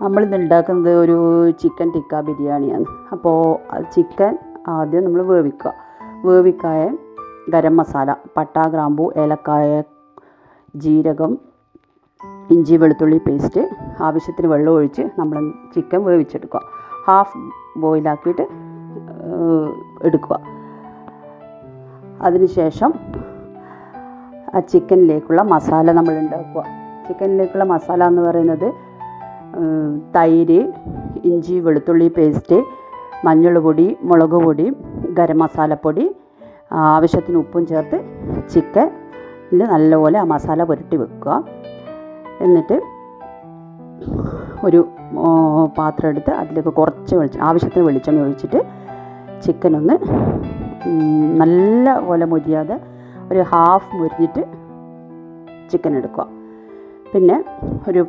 നമ്മളിന്ന് ഉണ്ടാക്കുന്നത് ഒരു ചിക്കൻ ടിക്ക ബിരിയാണിയാണ്. അപ്പോൾ ചിക്കൻ ആദ്യം നമ്മൾ വേവിക്കായ ഗരം മസാല, പട്ട, ഗ്രാമ്പൂ, ഏലക്കായ, ജീരകം, ഇഞ്ചി വെളുത്തുള്ളി പേസ്റ്റ്, ആവശ്യത്തിന് വെള്ളം ഒഴിച്ച് നമ്മൾ ചിക്കൻ വേവിച്ചെടുക്കുക. ഹാഫ് ബോയിലാക്കിയിട്ട് എടുക്കുക. അതിനുശേഷം ആ ചിക്കനിലേക്കുള്ള മസാല നമ്മൾ ഉണ്ടാക്കുക. ചിക്കനിലേക്കുള്ള മസാല എന്ന് പറയുന്നത് തൈര്, ഇഞ്ചി വെളുത്തുള്ളി പേസ്റ്റ്, മഞ്ഞൾ പൊടി, മുളക് പൊടി, ഗരം മസാലപ്പൊടി, ആവശ്യത്തിന് ഉപ്പും ചേർത്ത് ചിക്കനിൽ നല്ലപോലെ ആ മസാല പുരട്ടി വെക്കുക. എന്നിട്ട് ഒരു പാത്രം എടുത്ത് അതിലേക്ക് കുറച്ച് ആവശ്യത്തിന് വെളിച്ചെണ്ണ ഒഴിച്ചിട്ട് ചിക്കനൊന്ന് നല്ല പോലെ മുരിയാതെ ഒരു ഹാഫ് മുരിഞ്ഞിട്ട് ചിക്കൻ എടുക്കുക. പിന്നെ ഒരു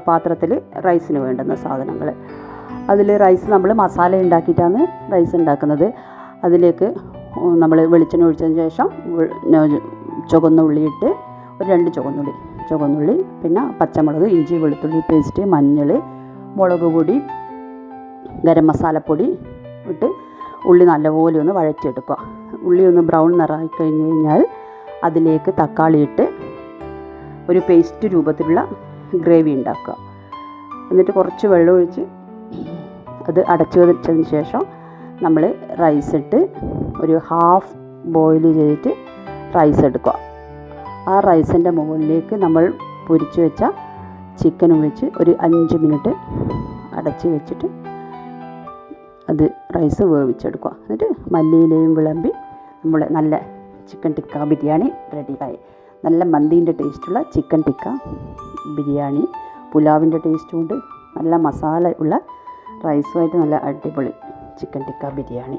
പാത്രത്തിൽ റൈസിന് വേണ്ടുന്ന സാധനങ്ങൾ, അതിൽ റൈസ് നമ്മൾ മസാല ഉണ്ടാക്കിയിട്ടാണ് റൈസ് ഉണ്ടാക്കുന്നത്. അതിലേക്ക് നമ്മൾ വെളിച്ചെണ്ണ ഒഴിച്ചതിന് ശേഷം ചുവന്നുള്ളി ഇട്ട് ഒരു 2 ചുവന്നുള്ളി, പിന്നെ പച്ചമുളക്, ഇഞ്ചി വെളുത്തുള്ളി പേസ്റ്റ്, മഞ്ഞൾ, മുളക് പൊടി, ഗരം മസാലപ്പൊടി ഇട്ട് ഉള്ളി നല്ലപോലെ ഒന്ന് വഴറ്റിയെടുക്കുക. ഉള്ളി ഒന്ന് ബ്രൗൺ നിറമായി കഴിഞ്ഞ് കഴിഞ്ഞാൽ അതിലേക്ക് തക്കാളി ഇട്ട് ഒരു പേസ്റ്റ് രൂപത്തിലുള്ള ഗ്രേവി ഉണ്ടാക്കുക. എന്നിട്ട് കുറച്ച് വെള്ളം ഒഴിച്ച് അത് അടച്ചു വെച്ചതിന് ശേഷം നമ്മൾ റൈസ് ഇട്ട് ഒരു ഹാഫ് ബോയിൽ ചെയ്തിട്ട് റൈസ് എടുക്കുക. ആ റൈസിൻ്റെ മുകളിലേക്ക് നമ്മൾ പൊരിച്ച് വെച്ച ചിക്കനും വെച്ച് ഒരു 5 മിനിറ്റ് അടച്ച് വെച്ചിട്ട് അത് റൈസ് വേവിച്ചെടുക്കുക. എന്നിട്ട് മല്ലിയിലയും വിളമ്പി നമ്മൾ നല്ല ചിക്കൻ ടിക്ക ബിരിയാണി റെഡിയായി. നല്ല മന്തീൻ്റെ ടേസ്റ്റുള്ള ചിക്കൻ ടിക്ക ബിരിയാണി, പുലാവിൻ്റെ ടേസ്റ്റും ഉണ്ട്, നല്ല മസാല ഉള്ള റൈസുമായിട്ട് നല്ല അടിപൊളി ചിക്കൻ ടിക്ക ബിരിയാണി.